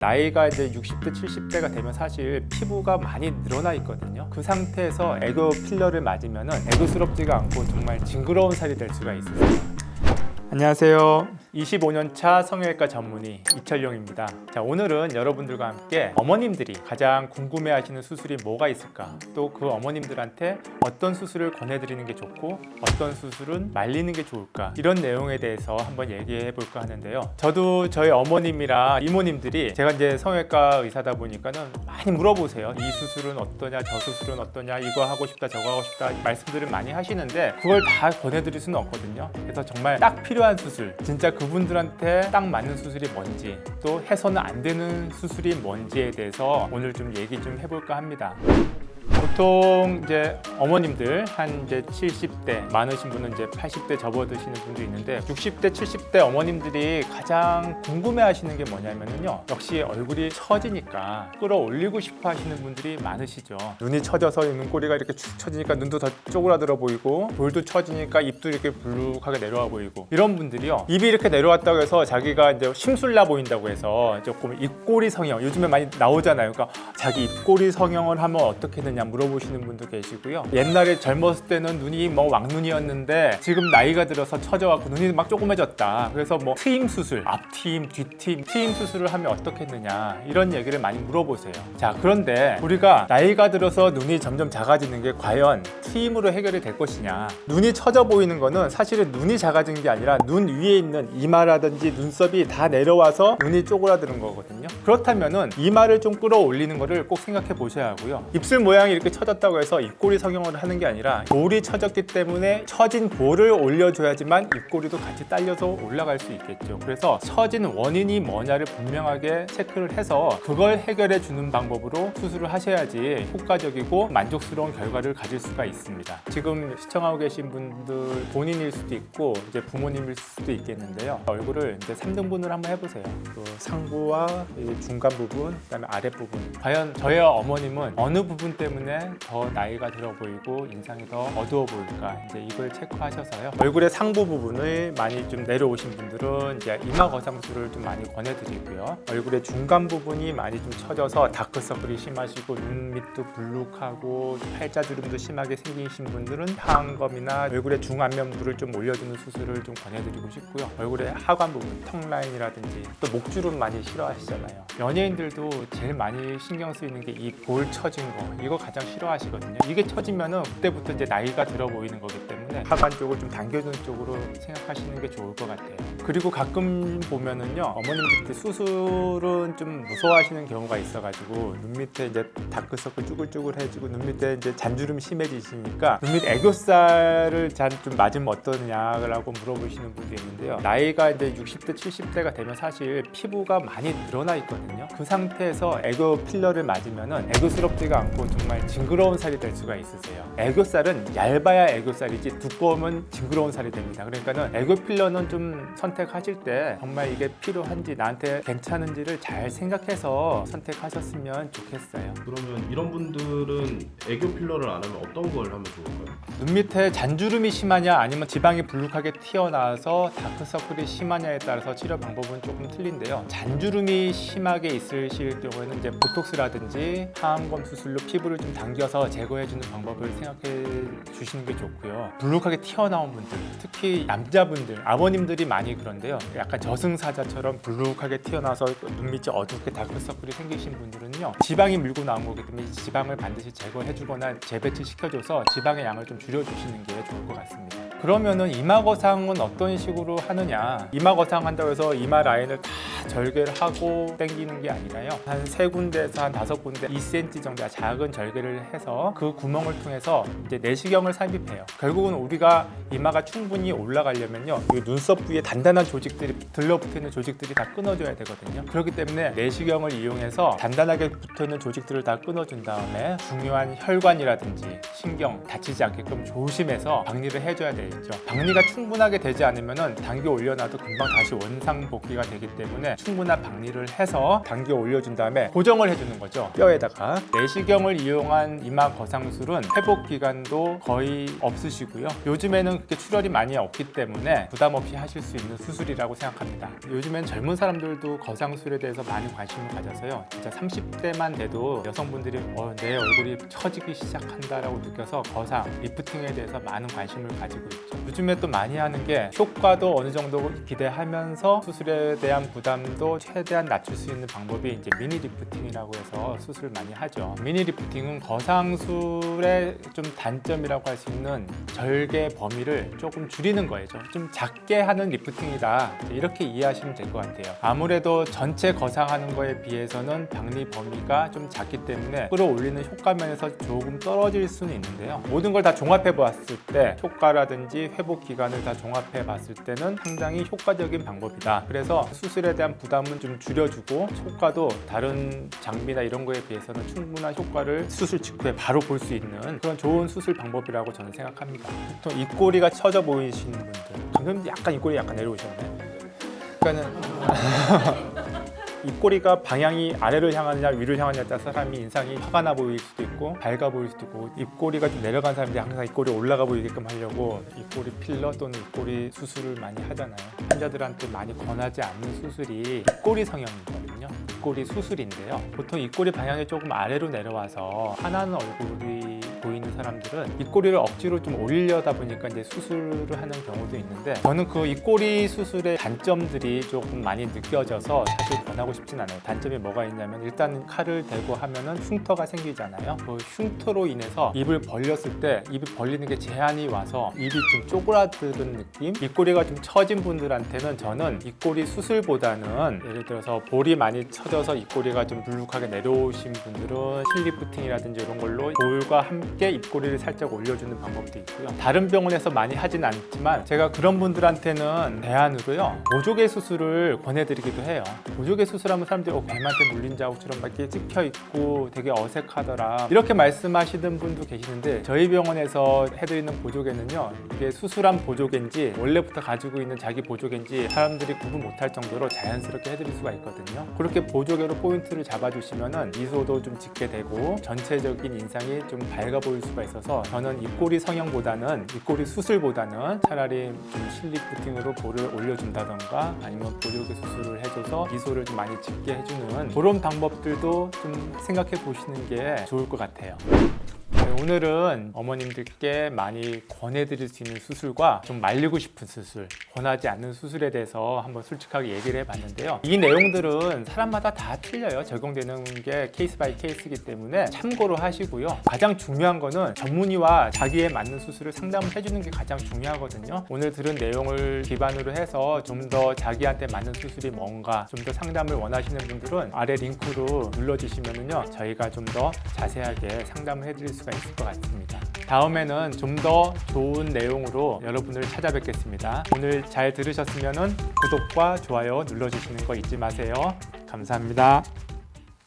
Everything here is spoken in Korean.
나이가 이제 60대, 70대가 되면 사실 피부가 많이 늘어나 있거든요. 그 상태에서 애교 필러를 맞으면 애교스럽지가 않고 정말 징그러운 살이 될 수가 있어요. 안녕하세요. 25년차 성형외과 전문의 이철용입니다. 자, 오늘은 여러분들과 함께 어머님들이 가장 궁금해하시는 수술이 뭐가 있을까, 또 그 어머님들한테 어떤 수술을 권해드리는 게 좋고 어떤 수술은 말리는 게 좋을까, 이런 내용에 대해서 한번 얘기해 볼까 하는데요. 저도 저희 어머님이랑 이모님들이, 제가 이제 성형외과 의사다 보니까는 많이 물어보세요. 이 수술은 어떠냐, 저 수술은 어떠냐, 이거 하고 싶다, 저거 하고 싶다 말씀들을 많이 하시는데 그걸 다 권해드릴 수는 없거든요. 그래서 정말 딱 필요한 수술, 진짜 그분들한테 딱 맞는 수술이 뭔지, 또 해서는 안 되는 수술이 뭔지에 대해서 오늘 좀 얘기 좀 해볼까 합니다. 보통 이제 어머님들 한 이제 70대, 많으신 분은 이제 80대 접어드시는 분도 있는데 60대, 70대 어머님들이 가장 궁금해하시는 게 뭐냐면요, 역시 얼굴이 처지니까 끌어올리고 싶어 하시는 분들이 많으시죠. 눈이 처져서 눈꼬리가 이렇게 축 처지니까 눈도 더 쪼그라들어 보이고, 볼도 처지니까 입도 이렇게 불룩하게 내려와 보이고, 이런 분들이요, 입이 이렇게 내려왔다고 해서 자기가 이제 심술나 보인다고 해서 조금 입꼬리 성형, 요즘에 많이 나오잖아요. 그러니까 자기 입꼬리 성형을 하면 어떻게 되냐 물어보시는 분도 계시고요. 옛날에 젊었을 때는 눈이 뭐 왕눈이었는데 지금 나이가 들어서 처져갖고 눈이 막 조그매졌다, 그래서 뭐 트임 수술, 앞트임, 뒤트임, 트임 수술을 하면 어떻겠느냐, 이런 얘기를 많이 물어보세요. 자, 그런데 우리가 나이가 들어서 눈이 점점 작아지는 게 과연 트임으로 해결이 될 것이냐, 눈이 처져 보이는 거는 사실은 눈이 작아진 게 아니라 눈 위에 있는 이마라든지 눈썹이 다 내려와서 눈이 쪼그라드는 거거든요. 그렇다면은 이마를 좀 끌어올리는 거를 꼭 생각해 보셔야 하고요. 입술 모양이 이렇게 처졌다고 해서 입꼬리 성형을 하는 게 아니라 볼이 처졌기 때문에 처진 볼을 올려줘야지만 입꼬리도 같이 딸려서 올라갈 수 있겠죠. 그래서 처진 원인이 뭐냐를 분명하게 체크를 해서 그걸 해결해 주는 방법으로 수술을 하셔야지 효과적이고 만족스러운 결과를 가질 수가 있습니다. 지금 시청하고 계신 분들 본인일 수도 있고 이제 부모님일 수도 있겠는데요. 얼굴을 이제 3등분을 한번 해보세요. 그 상부와 중간 부분, 그다음에 아랫 부분. 과연 저희 어머님은 어느 부분 때문에 더 나이가 들어 보이고 인상이 더 어두워 보일까, 이제 이걸 체크하셔서요. 얼굴의 상부 부분을 많이 좀 내려오신 분들은 이제 이마 거상술을 좀 많이 권해드리고요. 얼굴의 중간 부분이 많이 좀 처져서 다크서클이 심하시고 눈 밑도 불룩하고 팔자주름도 심하게 생기신 분들은 하안검이나 얼굴의 중안면부를 좀 올려주는 수술을 좀 권해드리고 싶고요. 얼굴의 하관 부분, 턱 라인이라든지, 또 목주름 많이 싫어하시잖아요. 연예인들도 제일 많이 신경 쓰이는 게 이 볼 처진 거, 이거 가장 싫어하시거든요. 이게 처지면은 그때부터 이제 나이가 들어 보이는 거기 때문에 하관 쪽을 좀 당겨주는 쪽으로 생각하시는 게 좋을 것 같아요. 그리고 가끔 보면은요, 어머님들 수술은 좀 무서워하시는 경우가 있어가지고 눈 밑에 이제 다크서클 쭈글쭈글해지고 눈 밑에 이제 잔주름 심해지시니까 눈 밑 애교살을 좀 맞으면 어떠냐라고 물어보시는 분도 있는데요. 나이가 이제 60대, 70대가 되면 사실 피부가 많이 늘어나 있거든요. 그 상태에서 애교 필러를 맞으면은 애교스럽지가 않고 정말 징그러운 살이 될 수가 있으세요. 애교살은 얇아야 애교살이지 두꺼우면 징그러운 살이 됩니다. 그러니까는 애교 필러는 좀 선택하실 때 정말 이게 필요한지, 나한테 괜찮은지를 잘 생각해서 선택하셨으면 좋겠어요. 그러면 이런 분들은 애교 필러를 안 하면 어떤 걸 하면 좋을까요? 눈 밑에 잔주름이 심하냐 아니면 지방이 불룩하게 튀어나와서 다크서클이 심하냐에 따라서 치료 방법은 조금 틀린데요. 잔주름이 심하게 있으실 경우에는 이제 보톡스라든지 하안검 수술로 피부를 좀 당겨서 제거해주는 방법을 생각해 주시는 게 좋고요. 불룩하게 튀어나온 분들, 특히 남자분들, 아버님들이 많이 그런데요. 약간 저승사자처럼 불룩하게 튀어나와서 눈밑이 어둡게 다크서클이 생기신 분들은요, 지방이 밀고 나온 거기 때문에 이 지방을 반드시 제거해주거나 재배치시켜줘서 지방의 양을 좀 줄여주시는 게 좋을 것 같습니다. 그러면은 이마 거상은 어떤 식으로 하느냐, 이마 거상 한다고 해서 이마 라인을 다 절개를 하고 당기는 게 아니라요, 한 3군데에서 한 5군데 2cm 정도 작은 절개를 해서 그 구멍을 통해서 이제 내시경을 삽입해요. 결국은 우리가 이마가 충분히 올라가려면요, 이 눈썹 부위에 단단한 조직들이 들러붙어있는 조직들이 다 끊어줘야 되거든요. 그렇기 때문에 내시경을 이용해서 단단하게 붙어있는 조직들을 다 끊어준 다음에 중요한 혈관이라든지 신경 다치지 않게끔 조심해서 박리를 해줘야 되겠죠. 박리가 충분하게 되지 않으면 당겨 올려놔도 금방 다시 원상복귀가 되기 때문에 충분한 박리를 해서 당겨 올려준 다음에 고정을 해주는 거죠. 뼈에다가 내시경을 이용한 대한 이마 거상술은 회복 기간도 거의 없으시고요. 요즘에는 그렇게 출혈이 많이 없기 때문에 부담 없이 하실 수 있는 수술이라고 생각합니다. 요즘엔 젊은 사람들도 거상술에 대해서 많은 관심을 가져서요. 진짜 30대만 돼도 여성분들이 내 얼굴이 처지기 시작한다라고 느껴서 거상, 리프팅에 대해서 많은 관심을 가지고 있죠. 요즘에 또 많이 하는 게 효과도 어느 정도 기대하면서 수술에 대한 부담도 최대한 낮출 수 있는 방법이 이제 미니 리프팅이라고 해서 수술을 많이 하죠. 미니 리프팅은 거상술의 좀 단점이라고 할 수 있는 절개 범위를 조금 줄이는 거예요. 좀 작게 하는 리프팅이다, 이렇게 이해하시면 될 것 같아요. 아무래도 전체 거상하는 거에 비해서는 박리 범위가 좀 작기 때문에 끌어올리는 효과면에서 조금 떨어질 수는 있는데요. 모든 걸 다 종합해 봤을 때 효과라든지 회복 기간을 다 종합해 봤을 때는 상당히 효과적인 방법이다. 그래서 수술에 대한 부담은 좀 줄여주고 효과도 다른 장비나 이런 거에 비해서는 충분한 효과를 수술 직후에 바로 볼 수 있는 그런 좋은 수술 방법이라고 저는 생각합니다. 보통 입꼬리가 처져 보이시는 분들, 지금 약간 입꼬리 약간 내려오셨네. 그러니까는 입꼬리가 방향이 아래를 향하느냐 위를 향하느냐에 따라 사람이 인상이 화가 나 보일 수도 있고 밝아 보일 수도 있고, 입꼬리가 좀 내려간 사람들이 항상 입꼬리 올라가 보이게끔 하려고 입꼬리 필러 또는 입꼬리 수술을 많이 하잖아요. 환자들한테 많이 권하지 않는 수술이 입꼬리 성형이거든요. 입꼬리 수술인데요. 보통 입꼬리 방향이 조금 아래로 내려와서 화나는 얼굴이 보이는 사람들은 입꼬리를 억지로 좀 올리려다 보니까 이제 수술을 하는 경우도 있는데, 저는 그 입꼬리 수술의 단점들이 조금 많이 느껴져서 사실 권하고 싶진 않아요. 단점이 뭐가 있냐면, 일단 칼을 대고 하면은 흉터가 생기잖아요. 그 흉터로 인해서 입을 벌렸을 때 입이 벌리는 게 제한이 와서 입이 좀 쪼그라드는 느낌? 입꼬리가 좀 처진 분들한테는 저는 입꼬리 수술보다는, 예를 들어서 볼이 많이 처져서 입꼬리가 좀 불룩하게 내려오신 분들은 실리프팅이라든지 이런 걸로 볼과 함께 입꼬리를 살짝 올려주는 방법도 있고요. 다른 병원에서 많이 하진 않지만 제가 그런 분들한테는 대안으로요, 보조개 수술을 권해드리기도 해요. 보조개 수술하면 사람들이 뱀한테 물린 자국처럼 막 이렇게 찍혀 있고 되게 어색하더라, 이렇게 말씀하시는 분도 계시는데, 저희 병원에서 해드리는 보조개는요, 이게 수술한 보조개인지 원래부터 가지고 있는 자기 보조개인지 사람들이 구분 못할 정도로 자연스럽게 해드릴 수가 있거든요. 그렇게 보조개로 포인트를 잡아주시면은 미소도 좀 짓게 되고 전체적인 인상이 좀 밝아 보일 수가 있어서, 저는 입꼬리 성형보다는, 입꼬리 수술보다는 차라리 좀 실리프팅으로 볼을 올려준다던가 아니면 보조개 수술을 해줘서 미소를 좀 많이 짓게 해주는 그런 방법들도 좀 생각해 보시는 게 좋을 것 같아요. 오늘은 어머님들께 많이 권해드릴 수 있는 수술과 좀 말리고 싶은 수술, 권하지 않는 수술에 대해서 한번 솔직하게 얘기를 해봤는데요. 이 내용들은 사람마다 다 틀려요. 적용되는 게 케이스 바이 케이스이기 때문에 참고로 하시고요. 가장 중요한 거는 전문의와 자기에 맞는 수술을 상담을 해주는 게 가장 중요하거든요. 오늘 들은 내용을 기반으로 해서 좀 더 자기한테 맞는 수술이 뭔가 좀 더 상담을 원하시는 분들은 아래 링크로 눌러주시면요, 저희가 좀 더 자세하게 상담을 해드릴 수가 있을 것 같습니다. 다음에는 좀 더 좋은 내용으로 여러분을 찾아뵙겠습니다. 오늘 잘 들으셨으면 구독과 좋아요 눌러주시는 거 잊지 마세요. 감사합니다.